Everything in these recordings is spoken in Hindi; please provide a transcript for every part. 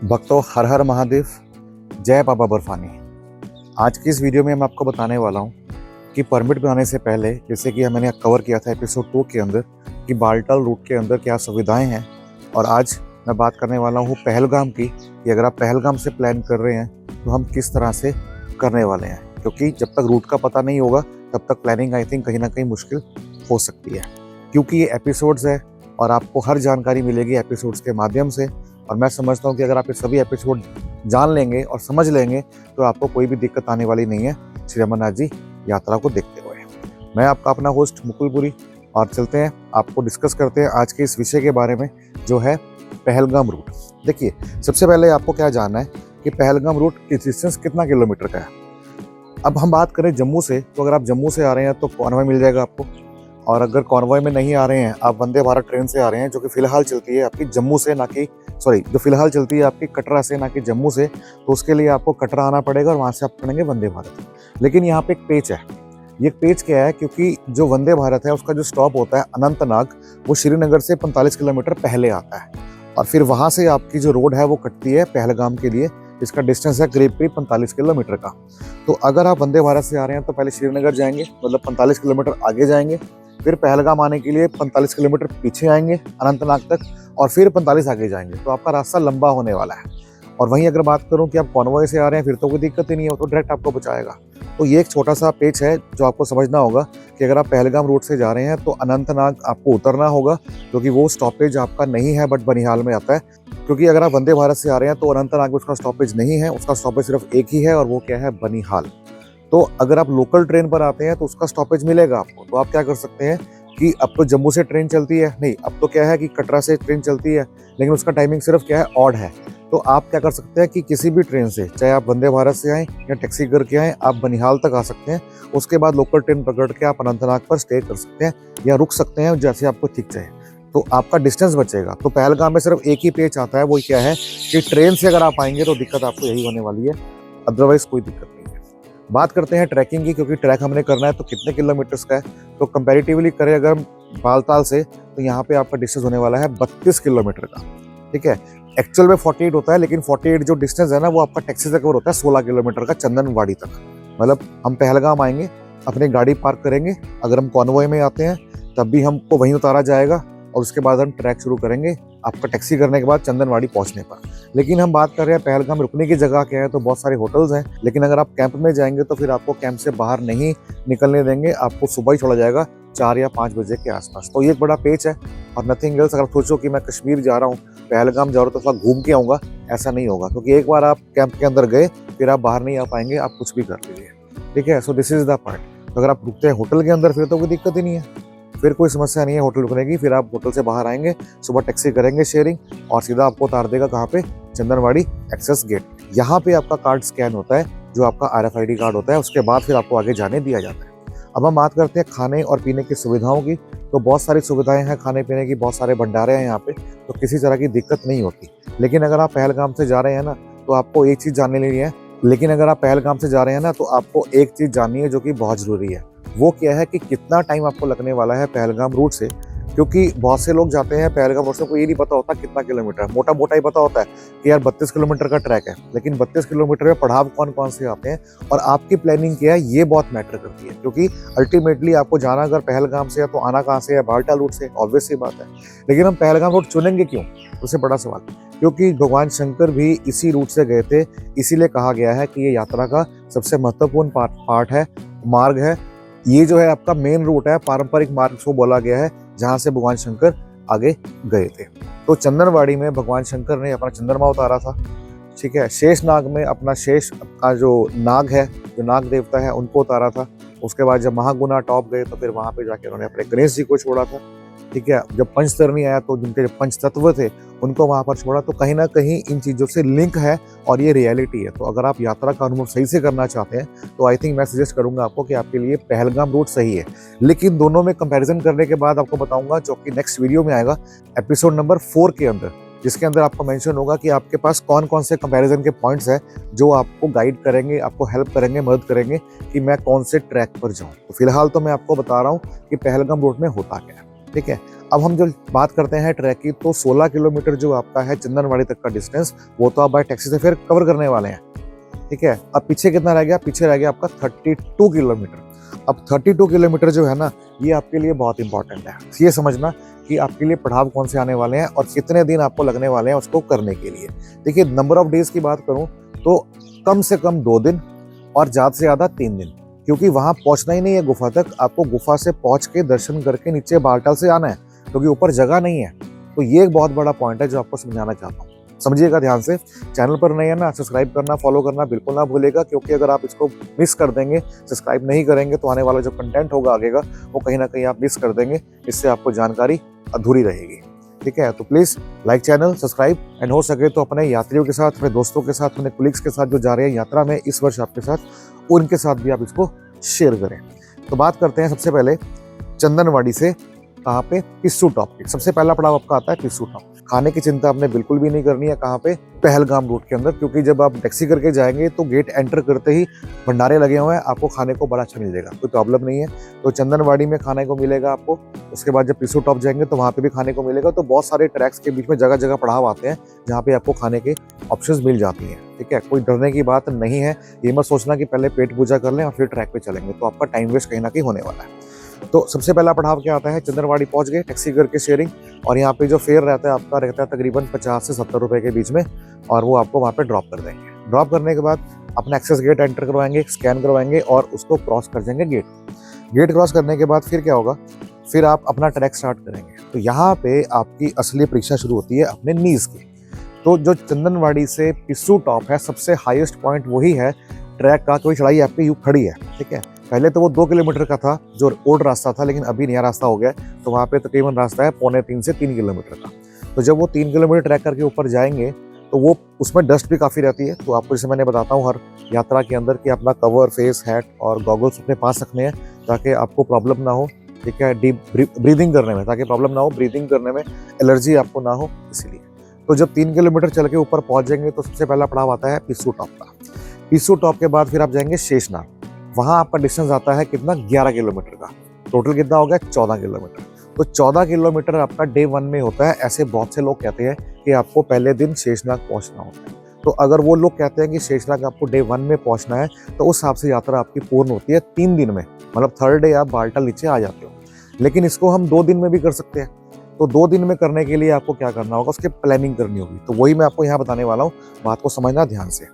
भक्तों, हर हर महादेव, जय बाबा बर्फानी। आज की इस वीडियो में मैं आपको बताने वाला हूँ कि परमिट बनाने से पहले, जैसे कि मैंने कवर किया था एपिसोड 2 के अंदर, कि बालटाल रूट के अंदर क्या सुविधाएं हैं। और आज मैं बात करने वाला हूँ पहलगाम की, कि अगर आप पहलगाम से प्लान कर रहे हैं तो हम किस तरह से करने वाले हैं। क्योंकि जब तक रूट का पता नहीं होगा तब तक प्लानिंग आई थिंक कहीं ना कहीं मुश्किल हो सकती है। क्योंकि ये एपिसोड्स है और आपको हर जानकारी मिलेगी एपिसोड्स के माध्यम से। और मैं समझता हूँ कि अगर आप ये सभी एपिसोड जान लेंगे और समझ लेंगे तो आपको कोई भी दिक्कत आने वाली नहीं है श्री अमरनाथ जी यात्रा को देखते हुए। मैं आपका अपना होस्ट मुकुलपुरी, और चलते हैं आपको डिस्कस करते हैं आज के इस विषय के बारे में, जो है पहलगाम रूट। देखिए, सबसे पहले आपको क्या जानना है कि पहलगाम रूट की डिस्टेंस कितना किलोमीटर का है। अब हम बात करें जम्मू से, तो अगर आप जम्मू से आ रहे हैं तो कॉन्वॉय मिल जाएगा आपको। और अगर कॉन्वॉय में नहीं आ रहे हैं, आप वंदे भारत ट्रेन से आ रहे हैं, जो कि फिलहाल चलती है आपकी जम्मू से, ना कि जो फिलहाल चलती है आपकी कटरा से, ना कि जम्मू से, तो उसके लिए आपको कटरा आना पड़ेगा और वहाँ से आप पकड़ेंगे वंदे भारत। लेकिन यहाँ पे एक पेच है। ये पेच क्या है, क्योंकि जो वंदे भारत है उसका जो स्टॉप होता है अनंतनाग, वो श्रीनगर से 45 किलोमीटर पहले आता है। और फिर वहाँ से आपकी जो रोड है वो कटती है पहलगाम के लिए। इसका डिस्टेंस है करीब 45 किलोमीटर का। तो अगर आप वंदे भारत से आ रहे हैं तो पहले श्रीनगर जाएंगे, मतलब 45 किलोमीटर आगे जाएंगे, फिर पहलगाम आने के लिए 45 किलोमीटर पीछे आएंगे अनंतनाग तक, और फिर 45 आगे जाएंगे। तो आपका रास्ता लंबा होने वाला है। और वहीं अगर बात करूं कि आप कॉन्वॉय से आ रहे हैं, फिर तो कोई दिक्कत ही नहीं है, तो डायरेक्ट आपको बचाएगा। तो ये एक छोटा सा पेच है जो आपको समझना होगा कि अगर आप पहलगाम रूट से जा रहे हैं तो अनंतनाग आपको उतरना होगा, क्योंकि वो स्टॉपेज आपका नहीं है, बट बनिहाल में आता है। क्योंकि अगर आप वंदे भारत से आ रहे हैं तो अनंतनाग में उसका स्टॉपेज नहीं है, उसका स्टॉपेज सिर्फ एक ही है, और वो क्या है, बनिहाल। तो अगर आप लोकल ट्रेन पर आते हैं तो उसका स्टॉपेज मिलेगा आपको। तो आप क्या कर सकते हैं कि अब तो जम्मू से ट्रेन चलती है, नहीं, अब तो क्या है कि कटरा से ट्रेन चलती है, लेकिन उसका टाइमिंग सिर्फ क्या है, ऑड है। तो आप क्या कर सकते हैं कि किसी भी ट्रेन से, चाहे आप वंदे भारत से आएँ या टैक्सी करके आएँ, आप बनिहाल तक आ सकते हैं। उसके बाद लोकल ट्रेन पकड़ के आप अनंतनाग पर स्टे कर सकते हैं या रुक सकते हैं, जैसे आपको ठीक चाहे। तो आपका डिस्टेंस बचेगा। तो पहलगाम में सिर्फ एक ही पेच आता है, वो क्या है कि ट्रेन से अगर आप आएंगे तो दिक्कत आपको यही होने वाली है, अदरवाइज कोई दिक्कत नहीं है। बात करते हैं ट्रैकिंग की, क्योंकि ट्रैक हमने करना है तो कितने किलोमीटर्स का है। तो कंपैरेटिवली करें अगर बालताल से, तो यहाँ पे आपका डिस्टेंस होने वाला है 32 किलोमीटर का। ठीक है, एक्चुअल में 48 होता है, लेकिन 48 जो डिस्टेंस है ना, वो आपका टैक्सी से कवर होता है 16 किलोमीटर का चंदनवाड़ी तक। मतलब हम पहलगाम आएंगे, अपनी गाड़ी पार्क करेंगे, अगर हम कॉन्वॉय में आते हैं तब भी हमको वहीं उतारा जाएगा, और उसके बाद हम ट्रैक शुरू करेंगे आपका टैक्सी करने के बाद चंदनवाड़ी पहुंचने पर। लेकिन हम बात कर रहे हैं पहलगाम रुकने की जगह क्या है, तो बहुत सारे होटल्स हैं। लेकिन अगर आप कैंप में जाएंगे तो फिर आपको कैंप से बाहर नहीं निकलने देंगे, आपको सुबह ही छोड़ा जाएगा 4 या 5 बजे के आसपास। तो ये एक बड़ा पेच है, और नथिंग एल्स। अगर सोचो कि मैं कश्मीर जा रहा हूँ, पहलगाम जा रहा हूँ तो थोड़ा घूम के आऊँगा, ऐसा नहीं होगा। क्योंकि एक बार आप कैंप के अंदर गए फिर आप बाहर नहीं आ पाएंगे, आप कुछ भी कर लीजिए। ठीक है, so this is the part. तो अगर आप रुकते हैं होटल के अंदर फिर तो कोई दिक्कत ही नहीं है, फिर कोई समस्या नहीं है होटल रुकने की। फिर आप होटल से बाहर आएंगे, सुबह टैक्सी करेंगे शेयरिंग, और सीधा आपको उतार देगा कहाँ पे, चंदनवाड़ी एक्सेस गेट। यहाँ पे आपका कार्ड स्कैन होता है, जो आपका RFID कार्ड होता है। उसके बाद फिर आपको आगे जाने दिया जाता है। अब हम बात करते हैं खाने और पीने की सुविधाओं की। तो बहुत सारी सुविधाएं हैं खाने पीने की, बहुत सारे भंडारे हैं यहाँ पे, तो किसी तरह की दिक्कत नहीं होती। लेकिन अगर आप पहलगाम से जा रहे हैं ना, तो आपको एक चीज़ जानने लेनी है। लेकिन अगर आप पहलगाम से जा रहे हैं ना, तो आपको एक चीज़ जाननी है जो कि बहुत ज़रूरी है। वो क्या है कि कितना टाइम आपको लगने वाला है पहलगाम रूट से। क्योंकि बहुत से लोग जाते हैं पहलगाम रूट से, को ये नहीं पता होता कितना किलोमीटर है। मोटा मोटा ही पता होता है कि यार 32 किलोमीटर का ट्रैक है, लेकिन 32 किलोमीटर में पड़ाव कौन कौन से आते हैं और आपकी प्लानिंग क्या है, ये बहुत मैटर करती है। क्योंकि अल्टीमेटली आपको जाना अगर पहलगाम से है तो आना कहाँ से है, बालटाल रूट से, ऑब्वियस सी बात है। लेकिन हम पहलगाम रूट चुनेंगे क्यों, उससे बड़ा सवाल। क्योंकि भगवान शंकर भी इसी रूट से गए थे, इसीलिए कहा गया है कि ये यात्रा का सबसे महत्वपूर्ण पार्ट है, मार्ग है। ये जो है आपका मेन रूट है, पारंपरिक मार्ग को बोला गया है, जहाँ से भगवान शंकर आगे गए थे। तो चंदनवाड़ी में भगवान शंकर ने अपना चंद्रमा उतारा था। ठीक है, शेषनाग में अपना शेष का जो नाग है, जो नाग देवता है, उनको उतारा था। उसके बाद जब महागुना टॉप गए तो फिर वहाँ पे जाके उन्होंने अपने गणेश जी को छोड़ा था। ठीक है, जब पंचतरणी आया तो जिनके पंच तत्व थे उनको वहाँ पर छोड़ा। तो कहीं ना कहीं इन चीज़ों से लिंक है और ये रियलिटी है। तो अगर आप यात्रा का अनुभव सही से करना चाहते हैं तो आई थिंक मैं सजेस्ट करूंगा आपको कि आपके लिए पहलगाम रूट सही है। लेकिन दोनों में कंपैरिजन करने के बाद आपको बताऊंगा, जो कि नेक्स्ट वीडियो में आएगा एपिसोड नंबर 4 के अंदर, जिसके अंदर आपको मेंशन होगा कि आपके पास कौन कौन से कंपैरिजन के पॉइंट्स हैं जो आपको गाइड करेंगे, आपको हेल्प करेंगे, मदद करेंगे कि मैं कौन से ट्रैक पर जाऊँ। तो फिलहाल तो मैं आपको बता रहा हूँ कि पहलगाम रूट में होता क्या है। ठीक है, अब हम जो बात करते हैं ट्रैक की, तो 16 किलोमीटर जो आपका है चंदनवाड़ी तक का डिस्टेंस, वो तो आप बाय टैक्सी से फिर कवर करने वाले हैं, ठीक है। अब पीछे कितना रह गया, पीछे रह गया आपका 32 किलोमीटर। अब 32 किलोमीटर जो है ना, ये आपके लिए बहुत इंपॉर्टेंट है। ये समझना कि आपके लिए पड़ाव कौन से आने वाले हैं और कितने दिन आपको लगने वाले हैं उसको करने के लिए। देखिए, नंबर ऑफ डेज की बात करूं तो कम से कम 2 दिन और ज़्यादा से ज़्यादा 3 दिन, क्योंकि वहां पहुंचना ही नहीं है गुफा तक, आपको गुफा से पहुंच के दर्शन करके नीचे बालटाल से आना है, क्योंकि ऊपर जगह नहीं है। तो ये एक बहुत बड़ा पॉइंट है जो आपको समझाना चाहता हूँ, समझिएगा ध्यान से। चैनल पर नए है ना, सब्सक्राइब करना, फॉलो करना बिल्कुल ना भूलेगा, क्योंकि अगर आप इसको मिस कर देंगे, सब्सक्राइब नहीं करेंगे, तो आने वाला जो कंटेंट होगा आगे का, वो कहीं ना कहीं आप मिस कर देंगे। इससे आपको जानकारी अधूरी रहेगी, ठीक है। तो please like channel, subscribe, and हो सके तो अपने यात्रियों के साथ, अपने दोस्तों के साथ, अपने कुलीग्स के साथ जो जा रहे हैं यात्रा में इस वर्ष आपके साथ, उनके साथ भी आप इसको शेयर करें। तो बात करते हैं सबसे पहले चंदनवाड़ी से कहाँ पे, पिस्सू टॉप पे। सबसे पहला पड़ाव आपका आता है पिस्सू टॉप। खाने की चिंता आपने बिल्कुल भी नहीं करनी है। कहाँ पे, पहलगाम रूट के अंदर, क्योंकि जब आप टैक्सी करके जाएंगे तो गेट एंटर करते ही भंडारे लगे हुए हैं, आपको खाने को बड़ा अच्छा मिल जाएगा, कोई प्रॉब्लम नहीं है। तो चंदनवाड़ी में खाने को मिलेगा आपको। उसके बाद जब पिस्सू टॉप जाएंगे तो वहाँ पे भी खाने को मिलेगा। तो बहुत सारे ट्रैक्स के बीच में जगह जगह पड़ाव आते हैं जहाँ पे आपको खाने के ऑप्शंस मिल जाती हैं, ठीक है। कोई डरने की बात नहीं है। ये मत सोचना कि पहले पेट पूजा कर लें और फिर ट्रैक पे चलेंगे, तो आपका टाइम वेस्ट कहीं ना कहीं होने वाला है। तो सबसे पहला पड़ाव क्या आता है, चंदनवाड़ी पहुंच गए टैक्सी करके शेयरिंग, और यहाँ पे जो फेयर रहता है आपका, रहता है तकरीबन 50 से 70 रुपए के बीच में, और वो आपको वहाँ पे ड्रॉप कर देंगे। ड्रॉप करने के बाद अपना एक्सेस गेट एंटर करवाएंगे, स्कैन करवाएंगे और उसको क्रॉस कर देंगे गेट क्रॉस करने के बाद फिर क्या होगा, फिर आप अपना ट्रैक स्टार्ट करेंगे। तो यहाँ पे आपकी असली परीक्षा शुरू होती है अपने नीज की। तो जो चंदनवाड़ी से पिस्सू टॉप है, सबसे हाईएस्ट पॉइंट वही है ट्रैक का। कोई चढ़ाई आपकी यूँ खड़ी है, ठीक है। पहले तो वो 2 किलोमीटर का था जो ओल्ड रास्ता था, लेकिन अभी नया रास्ता हो गया, तो वहाँ पे तकरीबन रास्ता है 2.25 से 3 किलोमीटर का। तो जब वो 3 किलोमीटर ट्रैक करके ऊपर जाएंगे तो वो उसमें डस्ट भी काफ़ी रहती है। तो आपको, जैसे मैंने बताता हूँ हर यात्रा के अंदर, कि अपना कवर, फेस, हैट और गॉगल्स अपने पास रखने हैं ताकि आपको प्रॉब्लम ना हो, ठीक है, डीप ब्रीदिंग करने में, ताकि प्रॉब्लम ना हो, ब्रीदिंग करने में एलर्जी आपको ना हो, इसीलिए। तो जब 3 किलोमीटर चल के ऊपर पहुँच जाएंगे तो सबसे पहला पड़ाव आता है पिस्सू टॉप का। पिस्सू टॉप के बाद फिर आप जाएंगे शेषनाग। वहाँ आपका डिस्टेंस आता है कितना, 11 किलोमीटर का। टोटल कितना हो गया, 14 किलोमीटर। तो 14 किलोमीटर आपका डे 1 में होता है। ऐसे बहुत से लोग कहते हैं कि आपको पहले दिन शेषनाग पहुँचना होता है। तो अगर वो लोग कहते हैं कि शेषनाग आपको डे 1 में पहुँचना है, तो उस हिसाब से यात्रा आपकी पूर्ण होती है 3 दिन में, मतलब 3rd डे आप बालटाल नीचे आ जाते हो। लेकिन इसको हम 2 दिन में भी कर सकते हैं। तो 2 दिन में करने के लिए आपको क्या करना होगा, उसकी प्लानिंग करनी होगी। तो वही मैं आपको यहाँ बताने वाला हूँ, बात को समझना ध्यान से।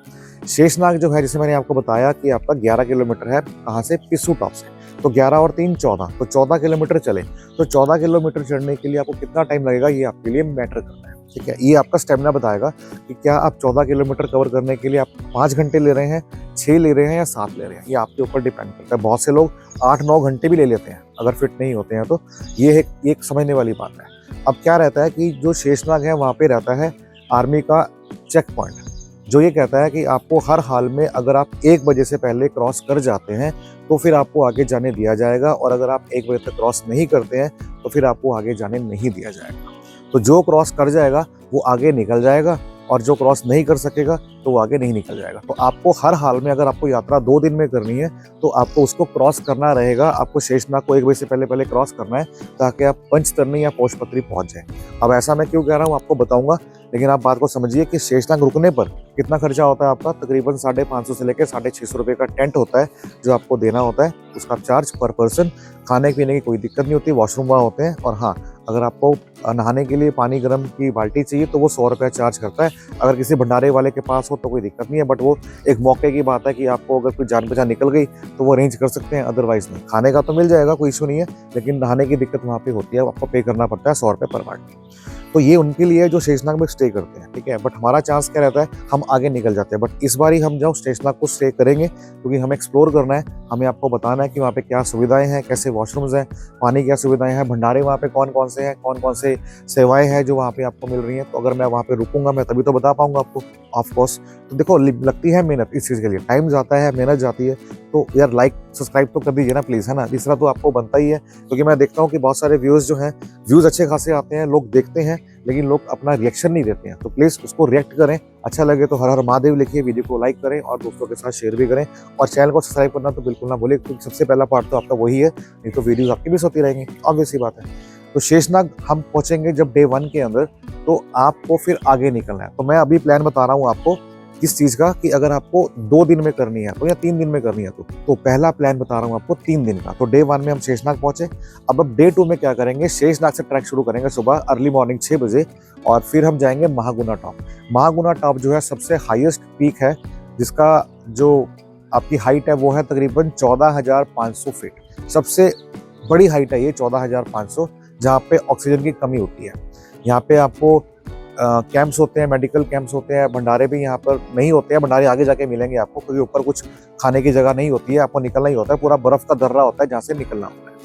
शेषनाग जो है, जैसे मैंने आपको बताया कि आपका 11 किलोमीटर है, कहाँ से, पिस्सू टॉप से। तो 11 और 3 14, तो 14 किलोमीटर चले। तो 14 किलोमीटर चढ़ने के लिए आपको कितना टाइम लगेगा, ये आपके लिए मैटर करता है, ठीक है। ये आपका स्टेमिना बताएगा कि क्या आप 14 किलोमीटर कवर करने के लिए आप 5 घंटे ले रहे हैं, 6 ले रहे हैं या 7 ले रहे हैं। ये आपके ऊपर डिपेंड करता है। बहुत से लोग 8-9 घंटे भी ले लेते हैं अगर फिट नहीं होते हैं, तो ये एक समझने वाली बात है। अब क्या रहता है कि जो शेषनाग है, वहाँ पे रहता है आर्मी का चेक पॉइंट, जो ये कहता है कि आपको हर हाल में, अगर आप 1 बजे से पहले क्रॉस कर जाते हैं तो फिर आपको आगे जाने दिया जाएगा, और अगर आप 1 बजे तक क्रॉस नहीं करते हैं तो फिर आपको आगे जाने नहीं दिया जाएगा। तो जो क्रॉस कर जाएगा वो आगे निकल जाएगा, और जो क्रॉस नहीं कर सकेगा तो वो आगे नहीं निकल जाएगा। तो आपको हर हाल में, अगर आपको यात्रा 2 दिन में करनी है, तो आपको उसको क्रॉस करना रहेगा। आपको शेषनाग को 1 बजे से पहले क्रॉस करना है, ताकि आप पंचतरणी या पोषपत्री पहुंच जाएं। अब ऐसा मैं क्यों कह रहा हूँ आपको बताऊंगा, लेकिन आप बात को समझिए कि शेषनाग रुकने पर कितना खर्चा होता है आपका। तकरीबन 550 से लेकर 650 रुपये का टेंट होता है जो आपको देना होता है, उसका चार्ज पर पर्सन। खाने पीने की कोई दिक्कत नहीं होती, वॉशरूम वहाँ होते हैं। और हाँ, अगर आपको नहाने के लिए पानी गर्म की बाल्टी चाहिए तो वो 100 रुपया चार्ज करता है। अगर किसी भंडारे वाले के पास हो तो कोई दिक्कत नहीं है, बट वो एक मौके की बात है कि आपको अगर कोई जान पहचान निकल गई तो वो अरेंज कर सकते हैं, अदरवाइज नहीं। खाने का तो मिल जाएगा, कोई इशू नहीं है, लेकिन नहाने की दिक्कत वहाँ पे होती है, आपको पे करना पड़ता है 100 रुपये पर बाल्टी। तो ये उनके लिए जो शेषनाग में स्टे करते हैं, ठीक है। बट हमारा चांस क्या रहता है, हम आगे निकल जाते हैं। बट इस बार ही हम जो शेषनाग को स्टे करेंगे, क्योंकि हमें एक्सप्लोर करना है, हमें आपको बताना है कि वहाँ पे क्या सुविधाएं हैं, कैसे वॉशरूम्स हैं, पानी क्या सुविधाएं हैं, भंडारे वहाँ पे कौन कौन से हैं, कौन कौन से सेवाएं हैं जो वहाँ पे आपको मिल रही हैं। तो अगर मैं वहाँ पे रुकूंगा, मैं तभी तो बता पाऊंगा आपको, ऑफ कोर्स। तो देखो, लगती है मेहनत इस चीज़ के लिए, टाइम जाता है, मेहनत जाती है। तो यार लाइक सब्सक्राइब तो कर दीजिए ना प्लीज़, है ना। तीसरा तो आपको बनता ही है, क्योंकि मैं देखता हूँ कि बहुत सारे व्यूज़ जो हैं, व्यूज़ अच्छे खासे आते हैं, लोग देखते हैं, लेकिन लोग अपना रिएक्शन नहीं देते हैं। तो प्लीज़ उसको रिएक्ट करें, अच्छा लगे तो हर हर महादेव लिखिए, वीडियो को लाइक करें और दोस्तों के साथ शेयर भी करें, और चैनल को सब्सक्राइब करना तो बिल्कुल ना भूलें, क्योंकि सबसे पहला पार्ट तो आपका वही है, नहीं तो वीडियोज़ आपकी मिस होती रहेंगी, ऑब्वियस सी बात है। तो शेषनाग हम पहुंचेंगे जब डे 1 के अंदर, तो आपको फिर आगे निकलना है। तो मैं अभी प्लान बता रहा हूँ आपको किस चीज़ का, कि अगर आपको 2 दिन में करनी है तो या 3 दिन में करनी है तो पहला प्लान बता रहा हूँ आपको 3 दिन का। तो डे 1 में हम शेषनाग पहुंचे। अब डे 2 में क्या करेंगे, शेषनाग से ट्रैक शुरू करेंगे सुबह अर्ली मॉर्निंग 6 बजे, और फिर हम जाएंगे महागुना टॉप। महागुना टॉप जो है सबसे हाईएस्ट पीक है, जिसका जो आपकी हाइट है वो है तकरीबन 14,500 फीट। सबसे बड़ी हाइट है ये 14,500, जहाँ पे ऑक्सीजन की कमी होती है। यहाँ पे आपको कैंप्स होते हैं, मेडिकल कैंप्स होते हैं, भंडारे भी यहाँ पर नहीं होते हैं। भंडारे आगे जाके मिलेंगे आपको, क्योंकि ऊपर कुछ खाने की जगह नहीं होती है, आपको निकलना ही होता है। पूरा बर्फ का दर्रा होता है जहाँ से निकलना होता है।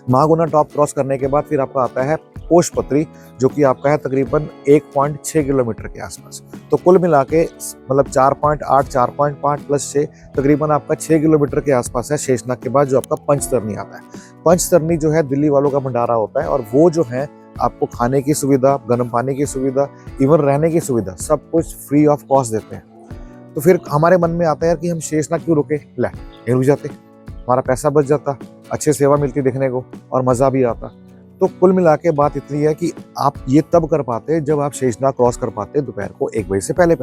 महागुना टॉप क्रॉस करने के बाद फिर आपका आता है पोषपत्री, जो कि आपका है तकरीबन 1.6 किलोमीटर के आसपास। तो कुल मिला के मतलब 4.8, 4.5 प्लस 6, तकरीबन आपका 6 किलोमीटर के आसपास है शेषनाग के बाद जो आपका पंचतरनी आता है। पंचतरनी जो है दिल्ली वालों का भंडारा होता है, और वो जो है आपको खाने की सुविधा, गर्म पानी की सुविधा, इवन रहने की सुविधा, सब कुछ फ्री ऑफ कॉस्ट देते हैं। तो फिर हमारे मन में आता है यार कि हम शेषनाग क्यों रुके, यहीं रुक जाते, हमारा पैसा बच जाता, अच्छी सेवा मिलती देखने को और मज़ा भी आता। तो कुल मिला के बात इतनी है कि आप ये तब कर पाते जब आप शेषनाग क्रॉस कर पाते दोपहर को 1 बजे से पहले।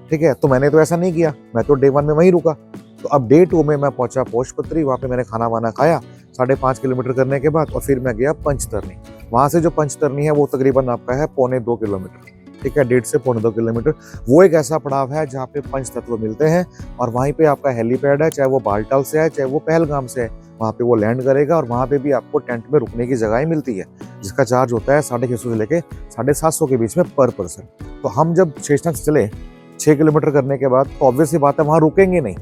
ठीक है, तो मैंने तो ऐसा नहीं किया, मैं तो डे 1 में वहीं रुका। तो अब डे 2 में मैं पहुंचा पोषपत्री, वहाँ पे मैंने खाना वाना खाया 5.5 किलोमीटर करने के बाद, और फिर मैं गया पंचतरनी। वहाँ से जो पंचतरनी है वो तकरीबन आपका है 1.25 किलोमीटर। ठीक है, 1.5 से 1.25 किलोमीटर। वो एक ऐसा पड़ाव है जहाँ पे पंच तत्व मिलते हैं, और वहीं पे आपका हेलीपैड है, चाहे वो बालटाल से है चाहे वो पहलगाम से है, वहाँ पे वो लैंड करेगा। और वहाँ पे भी आपको टेंट में रुकने की जगह मिलती है, जिसका चार्ज होता है 650 से लेके 750 के बीच में पर पर्सन। तो हम जब शेषनाग से चले 6 किलोमीटर करने के बाद, तो ऑब्वियस सी बात है वहाँ रुकेंगे नहीं,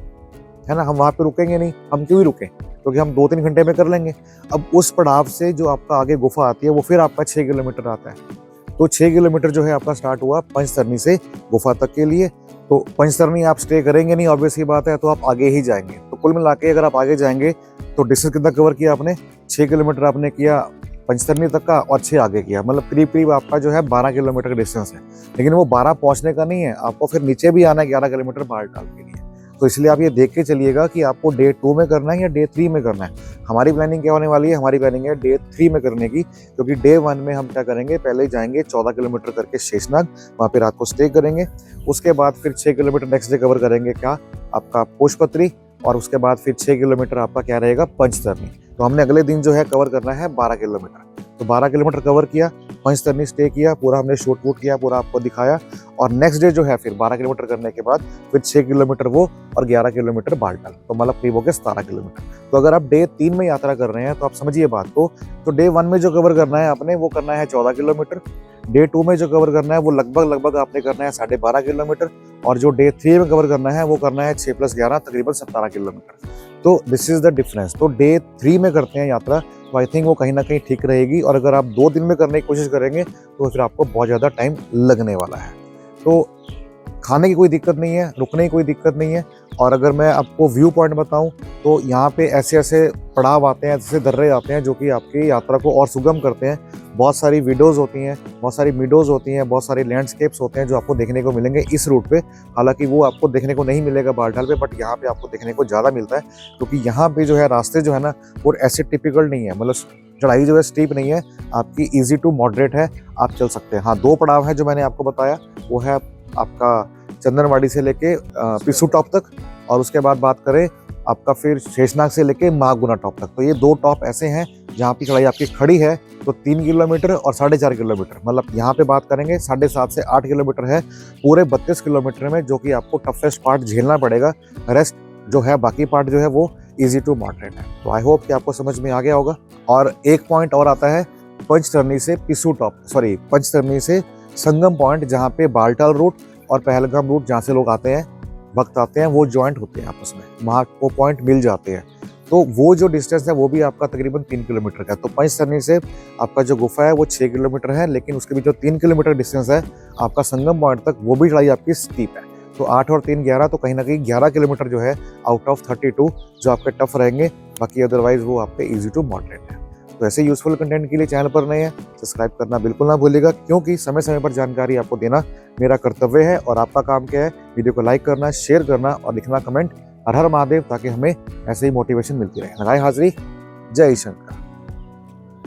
है ना, हम वहाँ पे रुकेंगे नहीं। हम क्यों ही रुकें, क्योंकि हम 2-3 घंटे में कर लेंगे। अब उस पड़ाव से जो आपका आगे गुफा आती है वो फिर आपका 6 किलोमीटर आता है। तो 6 किलोमीटर जो है आपका स्टार्ट हुआ पंचतरनी से गुफा तक के लिए। तो पंचतरनी आप स्टे करेंगे नहीं, ऑब्वियस ही बात है, तो आप आगे ही जाएंगे। तो कुल मिला के अगर आप आगे जाएंगे तो डिस्टेंस कितना कवर किया आपने, 6 किलोमीटर आपने किया पंचतरनी तक का, और 6 आगे किया, मतलब करीब आपका जो है 12 किलोमीटर का डिस्टेंस है। लेकिन वो 12 पहुंचने का नहीं है, आपको फिर नीचे भी आना है 11 किलोमीटर बालटाल के लिए। तो इसलिए आप ये देख के चलिएगा कि आपको डे 2 में करना है या डे 3 में करना है। हमारी प्लानिंग क्या होने वाली है, हमारी प्लानिंग है डे 3 में करने की, क्योंकि डे 1 में हम क्या करेंगे, पहले जाएंगे 14 किलोमीटर करके शेषनाग, वहाँ पे रात को स्टे करेंगे। उसके बाद फिर 6 किलोमीटर नेक्स्ट डे कवर करेंगे क्या, आपका पोषपत्री, और उसके बाद फिर 6 किलोमीटर आपका क्या रहेगा, पंचतरनी। तो हमने अगले दिन जो है कवर करना है 12 किलोमीटर। तो 12 किलोमीटर कवर किया, पंचतरनी स्टे किया, पूरा हमने शूट वूट किया, पूरा आपको दिखाया। और नेक्स्ट डे जो है फिर 12 किलोमीटर करने के बाद फिर 6 किलोमीटर वो और 11 किलोमीटर बालटाल, तो मतलब करीब हो गया 17 किलोमीटर। तो अगर आप डे 3 में यात्रा कर रहे हैं तो आप समझिए बात को, तो डे 1 में जो कवर करना है आपने वो करना है 14 किलोमीटर। डे 2 में जो कवर करना है वो लगभग आपने करना है 12.5 किलोमीटर, और जो डे 3 में कवर करना है वो करना है 6 + 11 तकरीबन 17 किलोमीटर। तो दिस इज द डिफरेंस। तो डे 3 में करते हैं यात्रा, तो आई थिंक वो कहीं ना कहीं ठीक रहेगी। और अगर आप 2 दिन में करने की कोशिश करेंगे तो फिर आपको बहुत ज़्यादा टाइम लगने वाला है। तो खाने की कोई दिक्कत नहीं है, रुकने की कोई दिक्कत नहीं है। और अगर मैं आपको व्यू पॉइंट बताऊं तो यहाँ पे ऐसे ऐसे पड़ाव आते हैं, ऐसे दर्रे आते हैं जो कि आपकी यात्रा को और सुगम करते हैं। बहुत सारी विडोज़ होती हैं, बहुत सारी मीडोज़ होती हैं, बहुत सारे लैंडस्केप्स होते हैं जो आपको देखने को मिलेंगे इस रूट पे। हालांकि वो आपको देखने को नहीं मिलेगा बालटाल पे, बट यहाँ पे आपको देखने को ज़्यादा मिलता है, क्योंकि यहाँ पे जो है रास्ते जो है ना वो ऐसे टिपिकल नहीं है, मतलब चढ़ाई जो है स्टीप नहीं है, आपकी ईजी टू मॉडरेट है, आप चल सकते हैं। हाँ, 2 पड़ाव है जो मैंने आपको बताया, वो है आपका चंदनवाड़ी से लेके पिसू टॉप तक, और उसके बाद बात करें आपका फिर शेषनाग से लेके महागुना टॉप तक। तो ये 2 टॉप ऐसे हैं जहाँ की चढ़ाई आपकी खड़ी है। तो 3 किलोमीटर और 4.5 किलोमीटर, मतलब यहाँ पे बात करेंगे 7.5 से 8 किलोमीटर है पूरे 32 किलोमीटर में, जो कि आपको टफेस्ट पार्ट झेलना पड़ेगा। रेस्ट जो है, बाकी पार्ट जो है वो ईजी टू मॉडरेट है। तो आई होप कि आपको समझ में आ गया होगा। और एक पॉइंट और आता है पंचतरनी से पिसू टॉप, सॉरी पंचतरनी से संगम पॉइंट, जहाँ पे बालटाल रूट और पहलगाम रूट जहाँ से लोग आते हैं, वक्त आते हैं, वो जॉइंट होते हैं आपस में, वहाँ वो पॉइंट मिल जाते हैं। तो वो जो डिस्टेंस है वो भी आपका तकरीबन 3 किलोमीटर का है। तो पंचतरनी से आपका जो गुफा है वो 6 किलोमीटर है, लेकिन उसके भी जो 3 किलोमीटर डिस्टेंस है आपका संगम पॉइंट तक, वो भी चढ़ाई आपकी स्टीप है। तो 8 और 3 11, तो कहीं ना कहीं 11 किलोमीटर जो है आउट ऑफ 32 जो आपके टफ रहेंगे, बाकी अदरवाइज वो आपके ईजी टू मॉडरेट है। तो ऐसे यूजफुल कंटेंट के लिए चैनल पर नए हैं, सब्सक्राइब करना बिल्कुल ना भूलिएगा, क्योंकि समय समय पर जानकारी आपको देना मेरा कर्तव्य है। और आपका काम क्या है, वीडियो को लाइक करना, शेयर करना और लिखना कमेंट हर हर महादेव, ताकि हमें ऐसे ही मोटिवेशन मिलती रहे। लगाए हाजिरी, जय शंकर।